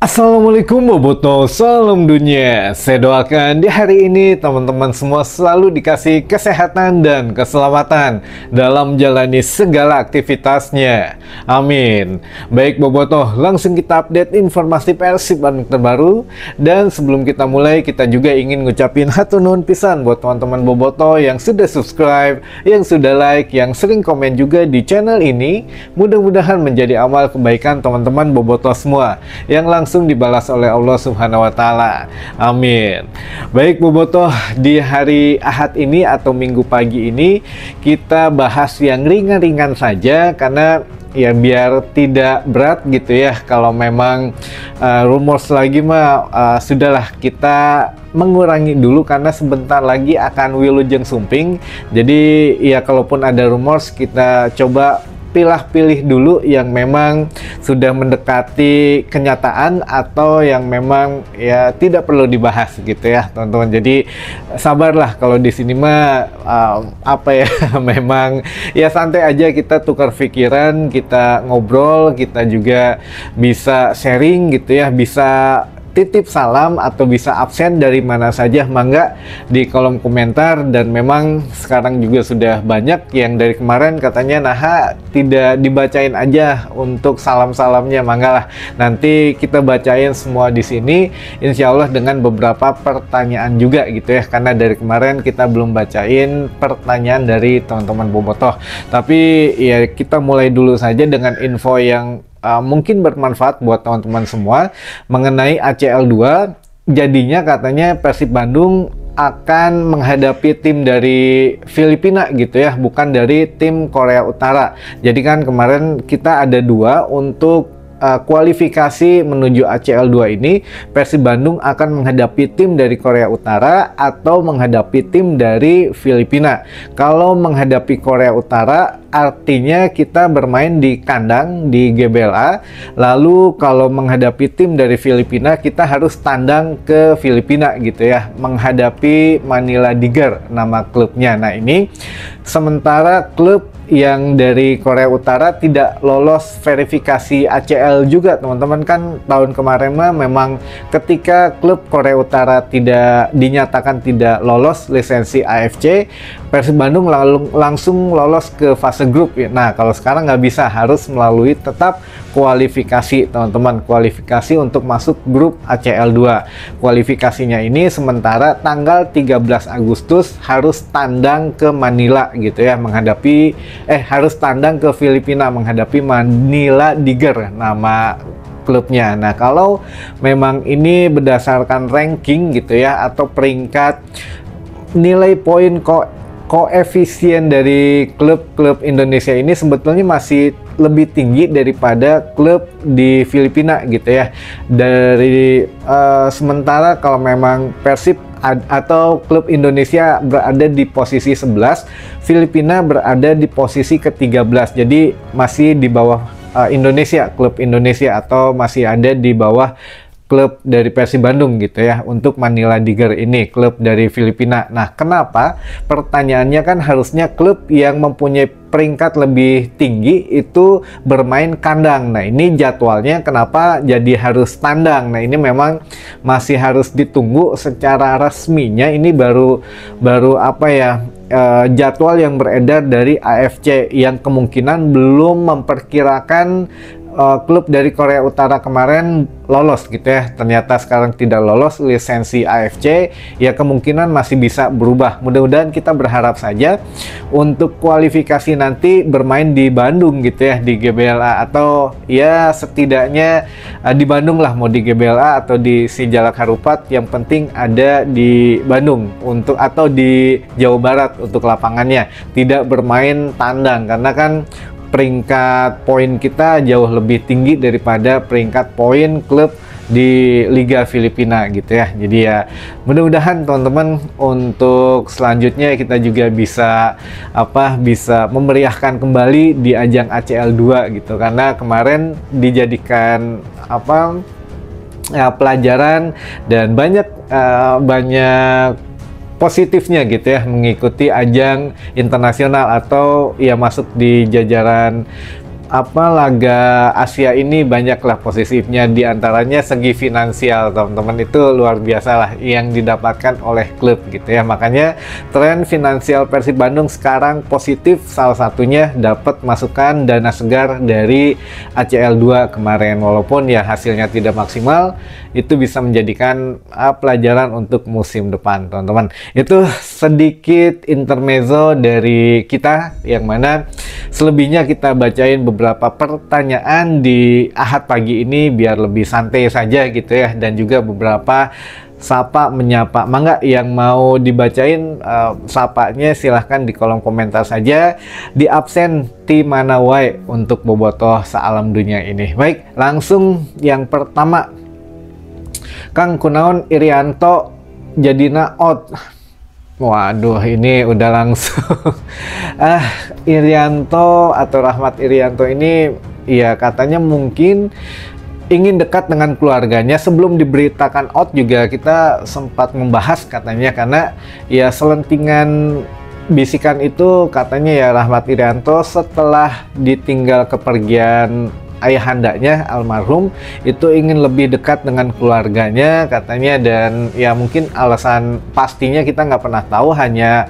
Assalamualaikum Boboto, salam dunia. Saya doakan di hari ini teman-teman semua selalu dikasih kesehatan dan keselamatan dalam menjalani segala aktivitasnya. Amin. Baik Boboto, langsung kita update informasi Persib Bandung terbaru. Dan sebelum kita mulai, kita juga ingin ngucapin hatur nuhun pisan buat teman-teman Boboto yang sudah subscribe, yang sudah like, yang sering komen juga di channel ini. Mudah-mudahan menjadi amal kebaikan teman-teman Boboto semua yang langsung dibalas oleh Allah Subhanahu wa Ta'ala. Amin. Baik Boboto, di hari Ahad ini atau Minggu pagi ini kita bahas yang ringan-ringan saja karena ya biar tidak berat gitu ya. Kalau memang rumors lagi mah sudahlah kita mengurangi dulu karena sebentar lagi akan Wilujeng Sumping. Jadi ya kalaupun ada rumors kita coba pilih dulu yang memang sudah mendekati kenyataan atau yang memang ya tidak perlu dibahas gitu ya teman-teman. Jadi sabarlah, kalau di sini mah apa ya memang ya santai aja, kita tukar pikiran, kita ngobrol, kita juga bisa sharing gitu ya, bisa titip salam atau bisa absen dari mana saja mangga di kolom komentar. Dan memang sekarang juga sudah banyak yang dari kemarin katanya nah tidak dibacain aja untuk salam-salamnya, mangga lah nanti kita bacain semua di sini insya Allah dengan beberapa pertanyaan juga gitu ya, karena dari kemarin kita belum bacain pertanyaan dari teman-teman Bobotoh. Tapi ya kita mulai dulu saja dengan info yang mungkin bermanfaat buat teman-teman semua mengenai ACL 2. Jadinya katanya Persib Bandung akan menghadapi tim dari Filipina gitu ya, bukan dari tim Korea Utara. Jadi kan kemarin kita ada dua untuk kualifikasi menuju ACL 2 ini. Persib Bandung akan menghadapi tim dari Korea Utara atau menghadapi tim dari Filipina. Kalau menghadapi Korea Utara artinya kita bermain di kandang di GBLA. Lalu kalau menghadapi tim dari Filipina kita harus tandang ke Filipina gitu ya, menghadapi Manila Tiger nama klubnya. Nah ini sementara klub yang dari Korea Utara tidak lolos verifikasi ACL juga teman-teman. Kan tahun kemarin mah memang ketika klub Korea Utara tidak dinyatakan tidak lolos lisensi AFC, Persib Bandung langsung lolos ke fase grup ya. Nah kalau sekarang nggak bisa, harus melalui tetap kualifikasi teman-teman, kualifikasi untuk masuk grup ACL 2. Kualifikasinya ini sementara tanggal 13 Agustus harus tandang ke Manila gitu ya, menghadapi harus tandang ke Filipina menghadapi Manila Tiger nama klubnya. Nah kalau memang ini berdasarkan ranking gitu ya atau peringkat nilai poin koefisien dari klub-klub Indonesia ini sebetulnya masih lebih tinggi daripada klub di Filipina gitu ya. Dari sementara kalau memang Persib atau klub Indonesia berada di posisi 11, Filipina berada di posisi ke-13. Jadi masih di bawah Indonesia, klub Indonesia, atau masih ada di bawah klub dari Persib Bandung gitu ya untuk Manila Tiger ini, klub dari Filipina. Nah kenapa? Pertanyaannya kan harusnya klub yang mempunyai peringkat lebih tinggi itu bermain kandang. Nah ini jadwalnya kenapa jadi harus tandang. Nah ini memang masih harus ditunggu secara resminya. Ini baru apa ya, jadwal yang beredar dari AFC yang kemungkinan belum memperkirakan klub dari Korea Utara kemarin lolos gitu ya. Ternyata sekarang tidak lolos lisensi AFC, ya kemungkinan masih bisa berubah. Mudah-mudahan kita berharap saja untuk kualifikasi nanti bermain di Bandung gitu ya, di GBLA, atau ya setidaknya di Bandung lah, mau di GBLA atau di Sijalak Harupat, yang penting ada di Bandung untuk, atau di Jawa Barat untuk lapangannya, tidak bermain tandang karena kan peringkat poin kita jauh lebih tinggi daripada peringkat poin klub di Liga Filipina gitu ya. Jadi ya mudah-mudahan teman-teman untuk selanjutnya kita juga bisa bisa memeriahkan kembali di ajang ACL 2 gitu, karena kemarin dijadikan pelajaran dan banyak positifnya gitu ya mengikuti ajang internasional atau ya masuk di jajaran laga Asia ini banyaklah positifnya, diantaranya segi finansial teman-teman, itu luar biasa lah yang didapatkan oleh klub gitu ya. Makanya tren finansial Persib Bandung sekarang positif, salah satunya dapat masukan dana segar dari ACL 2 kemarin, walaupun ya hasilnya tidak maksimal, itu bisa menjadikan pelajaran untuk musim depan teman-teman. Itu sedikit intermezzo dari kita, yang mana selebihnya kita bacain beberapa pertanyaan di Ahad pagi ini biar lebih santai saja gitu ya, dan juga beberapa sapa menyapa. Mangga yang mau dibacain sapanya silahkan di kolom komentar saja, di absen ti mana wae untuk bobotoh saalam dunia ini. Baik, langsung yang pertama, Kang kunaon Irianto jadina out. Waduh, ini udah langsung Irianto atau Rahmat Irianto ini ya katanya mungkin ingin dekat dengan keluarganya. Sebelum diberitakan out juga kita sempat membahas katanya, karena ya selentingan bisikan itu katanya ya Rahmat Irianto setelah ditinggal kepergian ayahandanya almarhum itu ingin lebih dekat dengan keluarganya katanya, dan ya mungkin alasan pastinya kita nggak pernah tahu, hanya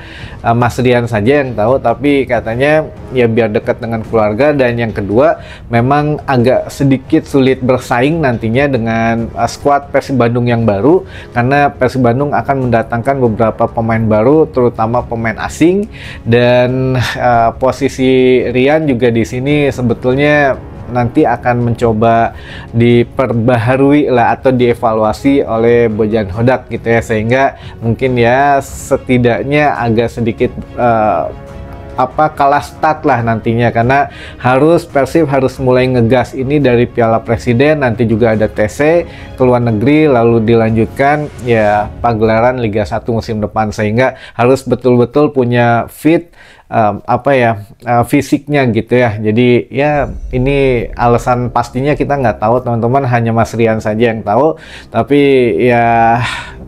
Mas Rian saja yang tahu, tapi katanya ya biar dekat dengan keluarga. Dan yang kedua, memang agak sedikit sulit bersaing nantinya dengan skuad Persib Bandung yang baru, karena Persib Bandung akan mendatangkan beberapa pemain baru, terutama pemain asing, dan posisi Rian juga di sini sebetulnya nanti akan mencoba diperbaharui lah atau dievaluasi oleh Bojan Hodak gitu ya, sehingga mungkin ya setidaknya agak sedikit kalah start lah nantinya, karena Persib harus mulai ngegas ini dari Piala Presiden, nanti juga ada TC ke luar negeri, lalu dilanjutkan ya pagelaran Liga 1 musim depan, sehingga harus betul-betul punya fit fisiknya gitu ya. Jadi ya ini alasan pastinya kita nggak tahu teman-teman, hanya Mas Rian saja yang tahu. Tapi ya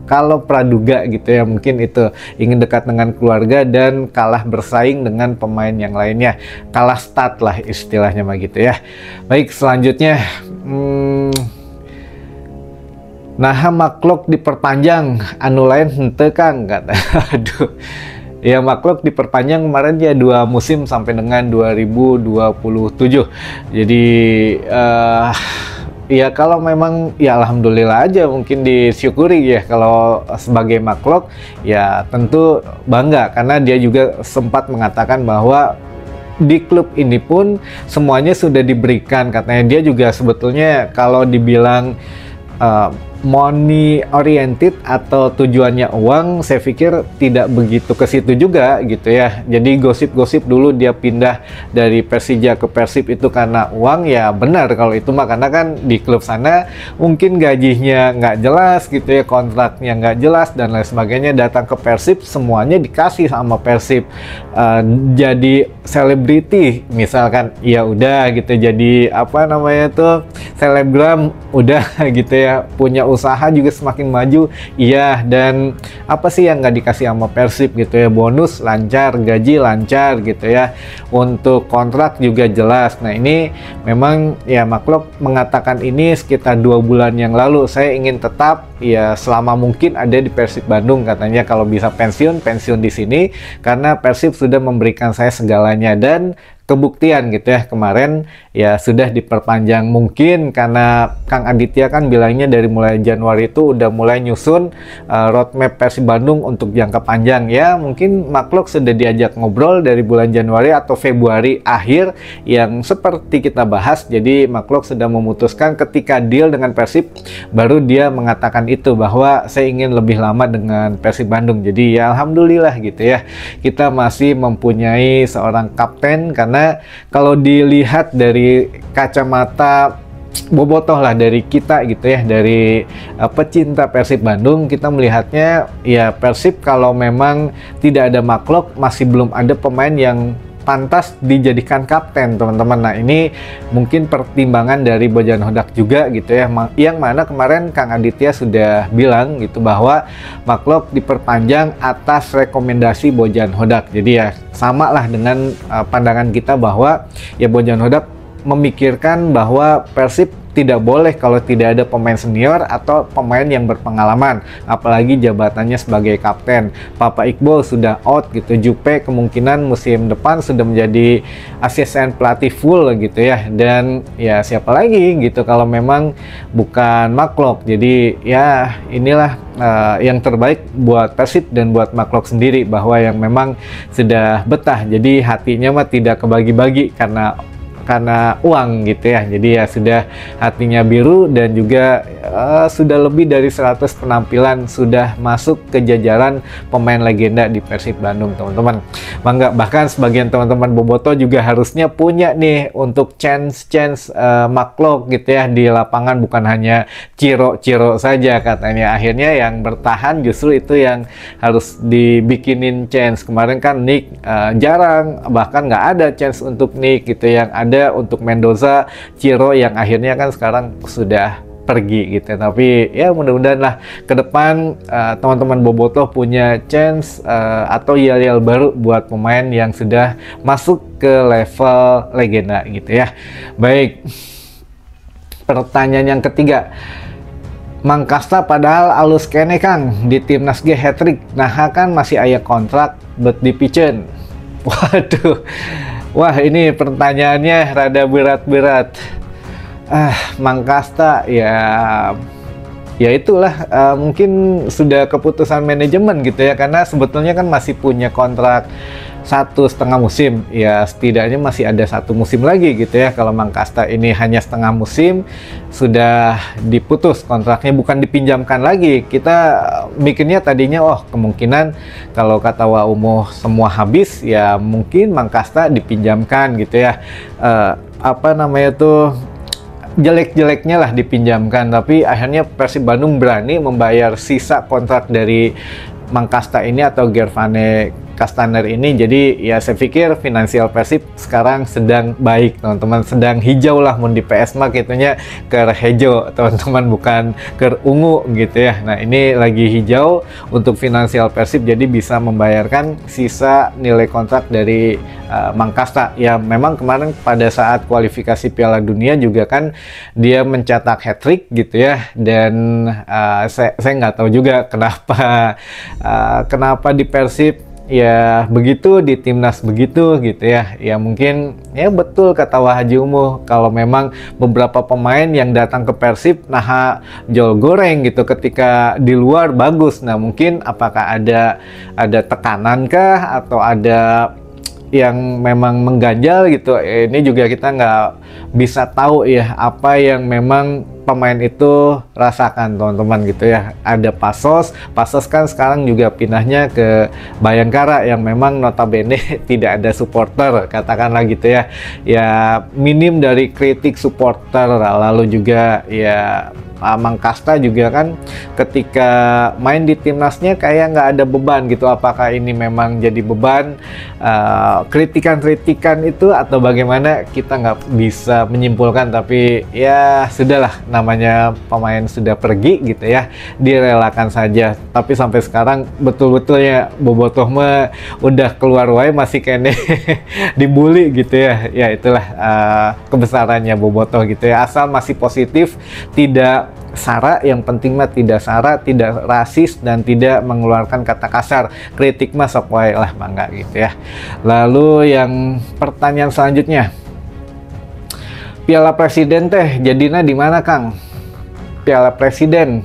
kalau praduga gitu ya, mungkin itu ingin dekat dengan keluarga dan kalah bersaing dengan pemain yang lainnya, kalah start lah istilahnya begitu ya. Baik, selanjutnya nah makluk diperpanjang, anu lain henteu Kang kata. Aduh. Ya makluk diperpanjang kemarin ya 2 musim sampai dengan 2027. Jadi ya kalau memang ya alhamdulillah aja, mungkin disyukuri ya. Kalau sebagai makluk ya tentu bangga, karena dia juga sempat mengatakan bahwa di klub ini pun semuanya sudah diberikan. Katanya dia juga sebetulnya kalau dibilang money oriented atau tujuannya uang, saya pikir tidak begitu ke situ juga gitu ya. Jadi gosip-gosip dulu dia pindah dari Persija ke Persib itu karena uang, ya benar kalau itu mah, karena kan di klub sana mungkin gajinya nggak jelas gitu ya, kontraknya nggak jelas dan lain sebagainya. Datang ke Persib semuanya dikasih sama Persib, jadi selebriti misalkan, ya udah gitu, jadi selebgram udah gitu ya, punya usaha juga semakin maju, iya. Dan apa sih yang nggak dikasih sama Persib gitu ya, bonus lancar, gaji lancar gitu ya, untuk kontrak juga jelas. Nah ini memang ya makluk mengatakan ini sekitar 2 bulan yang lalu, saya ingin tetap ya selama mungkin ada di Persib Bandung katanya, kalau bisa pensiun di sini, karena Persib sudah memberikan saya segalanya. Dan kebuktian gitu ya, kemarin ya sudah diperpanjang. Mungkin karena Kang Aditya kan bilangnya dari mulai Januari itu udah mulai nyusun roadmap Persib Bandung untuk jangka panjang ya. Mungkin makluk sudah diajak ngobrol dari bulan Januari atau Februari akhir yang seperti kita bahas. Jadi makluk sudah memutuskan ketika deal dengan Persib, baru dia mengatakan itu bahwa saya ingin lebih lama dengan Persib Bandung. Jadi ya alhamdulillah gitu ya, kita masih mempunyai seorang kapten. Karena kalau dilihat dari kacamata bobotoh lah dari kita gitu ya, dari pecinta Persib Bandung, kita melihatnya ya Persib kalau memang tidak ada makluk, masih belum ada pemain yang pantas dijadikan kapten teman-teman. Nah ini mungkin pertimbangan dari Bojan Hodak juga gitu ya, yang mana kemarin Kang Aditya sudah bilang gitu bahwa makluk diperpanjang atas rekomendasi Bojan Hodak. Jadi ya sama lah dengan pandangan kita bahwa ya Bojan Hodak memikirkan bahwa Persib tidak boleh kalau tidak ada pemain senior atau pemain yang berpengalaman, apalagi jabatannya sebagai kapten. Papa Iqbal sudah out gitu, Jupe kemungkinan musim depan sudah menjadi asisten pelatih full gitu ya, dan ya siapa lagi gitu kalau memang bukan Maklok. Jadi ya inilah yang terbaik buat Persib dan buat Maklok sendiri, bahwa yang memang sudah betah, jadi hatinya mah tidak kebagi-bagi karena uang gitu ya. Jadi ya sudah hatinya biru, dan juga sudah lebih dari 100 penampilan sudah masuk ke jajaran pemain legenda di Persib Bandung, teman-teman. Bahkan sebagian teman-teman bobotoh juga harusnya punya nih untuk chance Maklok gitu ya di lapangan, bukan hanya Ciro saja katanya. Akhirnya yang bertahan justru itu yang harus dibikinin chance. Kemarin kan Nick jarang, bahkan nggak ada chance untuk Nick gitu. Yang ada untuk Mendoza, Ciro yang akhirnya kan sekarang sudah pergi gitu. Tapi ya mudah-mudahan lah ke depan teman-teman bobotoh punya chance atau yel-yel baru buat pemain yang sudah masuk ke level legenda gitu ya. Baik, pertanyaan yang ketiga. Mangkasta padahal alus kene Kang di timnas G hat-trick, nah kan masih aya kontrak buat dipicen. Waduh. Wah, ini pertanyaannya rada berat-berat. Mangkasta ya itulah mungkin sudah keputusan manajemen gitu ya, karena sebetulnya kan masih punya kontrak 1,5 musim ya, setidaknya masih ada 1 musim lagi gitu ya. Kalau Mangkasta ini hanya setengah musim sudah diputus kontraknya, bukan dipinjamkan lagi. Kita mikirnya tadinya kemungkinan kalau kata Waumuh semua habis ya mungkin Mangkasta dipinjamkan gitu ya, jelek-jeleknya lah dipinjamkan. Tapi akhirnya Persib Bandung berani membayar sisa kontrak dari Mangkasta ini atau Gervane Castaner ini. Jadi ya saya pikir finansial Persib sekarang sedang baik, teman-teman, sedang hijau lah. Mun di PS mah gitunya ke hijau, teman-teman, bukan ke ungu gitu ya. Nah, ini lagi hijau untuk finansial Persib, jadi bisa membayarkan sisa nilai kontrak dari Mangkasta. Ya memang kemarin pada saat kualifikasi Piala Dunia juga kan dia mencetak hat-trick gitu ya, dan saya nggak tahu juga kenapa di Persib ya begitu, di timnas begitu gitu ya. Ya mungkin ya betul kata Haji Umuh, kalau memang beberapa pemain yang datang ke Persib nah jol goreng gitu, ketika di luar bagus. Nah mungkin apakah ada tekanan kah atau ada yang memang mengganjal gitu, ini juga kita nggak bisa tahu ya apa yang memang pemain itu rasakan, teman-teman gitu ya. Ada Pasos kan sekarang juga pindahnya ke Bayangkara yang memang notabene tidak ada supporter, katakanlah gitu ya. Ya minim dari kritik supporter. Lalu juga ya Mangkasta juga kan ketika main di timnasnya kayak nggak ada beban gitu. Apakah ini memang jadi beban kritikan itu atau bagaimana, kita nggak bisa menyimpulkan. Tapi ya sudahlah, namanya pemain sudah pergi gitu ya, direlakan saja. Tapi sampai sekarang betul-betulnya bobotoh mah udah keluar wae masih kene dibully gitu ya. Ya itulah kebesarannya bobotoh gitu ya, asal masih positif, tidak sara, yang penting mah tidak sara, tidak rasis, dan tidak mengeluarkan kata kasar. Kritik mah sok wae lah, bangga gitu ya. Lalu yang pertanyaan selanjutnya, Piala Presiden teh jadinya di mana Kang? Piala Presiden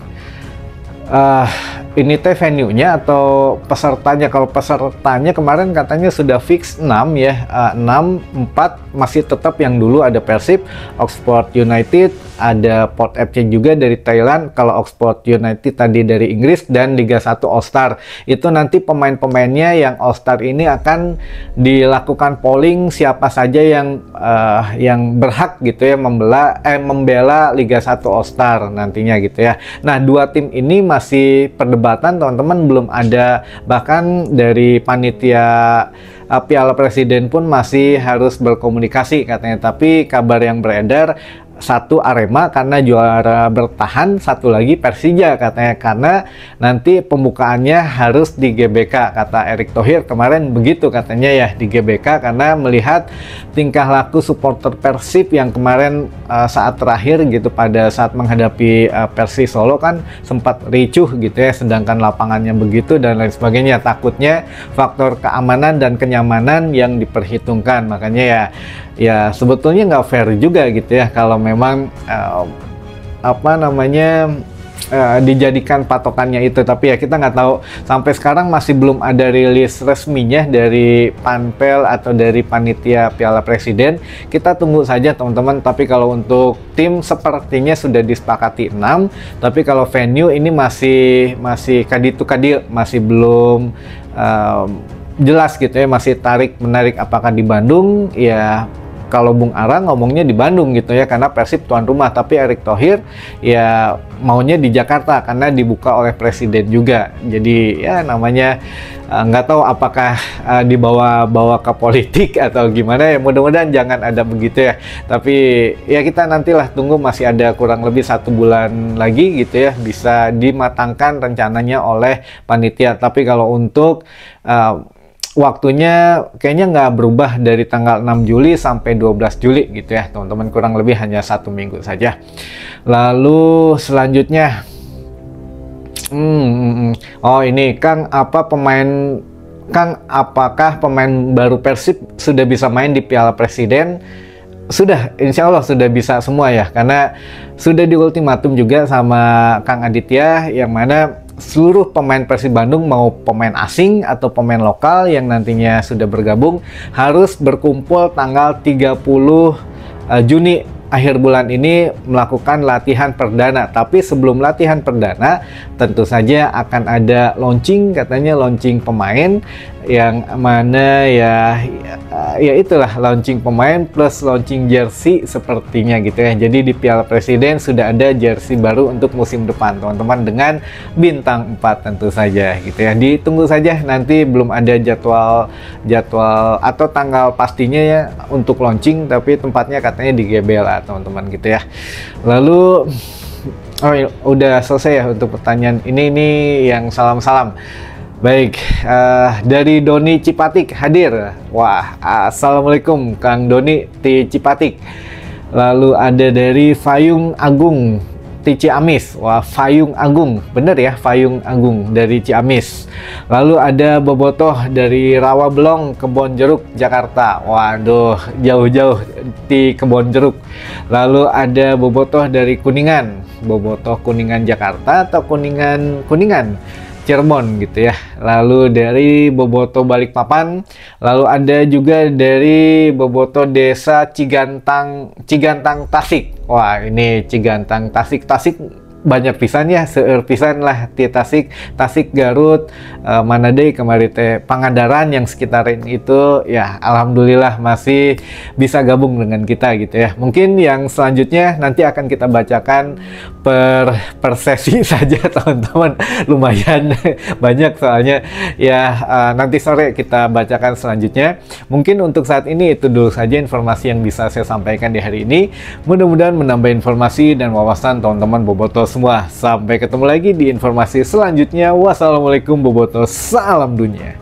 ini teh venue-nya atau pesertanya? Kalau pesertanya kemarin katanya sudah fix 6 ya, 4 masih tetap yang dulu ada Persib, Oxford United, ada Port FC juga dari Thailand. Kalau Oxford United tadi dari Inggris, dan Liga 1 All Star. Itu nanti pemain-pemainnya yang All Star ini akan dilakukan polling siapa saja yang berhak gitu ya membela Liga 1 All Star nantinya gitu ya. Nah, 2 tim ini masih perdebatan, teman-teman, belum ada, bahkan dari panitia Piala Presiden pun masih harus berkomunikasi katanya. Tapi kabar yang beredar satu Arema karena juara bertahan, satu lagi Persija katanya, karena nanti pembukaannya harus di GBK, kata Erick Thohir kemarin begitu katanya ya, di GBK, karena melihat tingkah laku supporter Persib yang kemarin saat terakhir gitu pada saat menghadapi Persis Solo kan sempat ricuh gitu ya, sedangkan lapangannya begitu dan lain sebagainya, takutnya faktor keamanan dan kenyamanan yang diperhitungkan. Makanya ya sebetulnya nggak fair juga gitu ya kalau memang dijadikan patokannya itu. Tapi ya kita nggak tahu, sampai sekarang masih belum ada rilis resminya dari Panpel atau dari panitia Piala Presiden. Kita tunggu saja teman-teman. Tapi kalau untuk tim sepertinya sudah disepakati 6, tapi kalau venue ini masih kaditu kadil, masih belum jelas gitu ya, masih tarik menarik apakah di Bandung. Ya kalau Bung Ara ngomongnya di Bandung gitu ya, karena Persib tuan rumah, tapi Erick Thohir ya maunya di Jakarta karena dibuka oleh Presiden juga. Jadi ya namanya nggak tahu apakah dibawa ke politik atau gimana ya, mudah-mudahan jangan ada begitu ya. Tapi ya kita nantilah tunggu, masih ada kurang lebih 1 bulan lagi gitu ya, bisa dimatangkan rencananya oleh panitia. Tapi kalau untuk waktunya kayaknya nggak berubah dari tanggal 6 Juli sampai 12 Juli gitu ya teman-teman, kurang lebih hanya 1 minggu saja. Lalu selanjutnya oh ini Kang, apakah pemain baru Persib sudah bisa main di Piala Presiden? Sudah, insya Allah sudah bisa semua ya, karena sudah diultimatum juga sama Kang Aditya, yang mana seluruh pemain Persib Bandung mau pemain asing atau pemain lokal yang nantinya sudah bergabung harus berkumpul tanggal 30 Juni akhir bulan ini melakukan latihan perdana. Tapi sebelum latihan perdana tentu saja akan ada launching, katanya launching pemain, yang mana ya itulah launching pemain plus launching jersey sepertinya gitu ya. Jadi di Piala Presiden sudah ada jersey baru untuk musim depan teman-teman, dengan bintang 4 tentu saja gitu ya. Ditunggu saja, nanti belum ada jadwal atau tanggal pastinya ya untuk launching, tapi tempatnya katanya di GBLA teman-teman gitu ya. Lalu udah selesai ya untuk pertanyaan ini yang salam-salam. Baik, dari Doni Cipatik hadir. Wah, assalamualaikum Kang Doni di Cipatik. Lalu ada dari Fayung Agung di Ciamis. Wah, Fayung Agung, bener ya, Fayung Agung dari Ciamis. Lalu ada Bobotoh dari Rawabelong, Kebonjeruk, Jakarta. Waduh, jauh-jauh di Kebonjeruk. Lalu ada Bobotoh dari Kuningan. Bobotoh Kuningan Jakarta atau Kuningan Cirebon gitu ya. Lalu dari Boboto Balikpapan, lalu ada juga dari Boboto Desa Cigantang Tasik. Wah, ini Cigantang Tasik banyak pisan ya, seueur pisan lah di Tasik, Garut, Manade, kemarin teh Pangandaran yang sekitarin itu ya, alhamdulillah masih bisa gabung dengan kita gitu ya. Mungkin yang selanjutnya nanti akan kita bacakan per sesi saja teman-teman, lumayan banyak soalnya ya. Nanti sore kita bacakan selanjutnya. Mungkin untuk saat ini itu dulu saja informasi yang bisa saya sampaikan di hari ini. Mudah-mudahan menambah informasi dan wawasan teman-teman Boboto semua. Sampai ketemu lagi di informasi selanjutnya. Wassalamualaikum Boboto, salam dunia.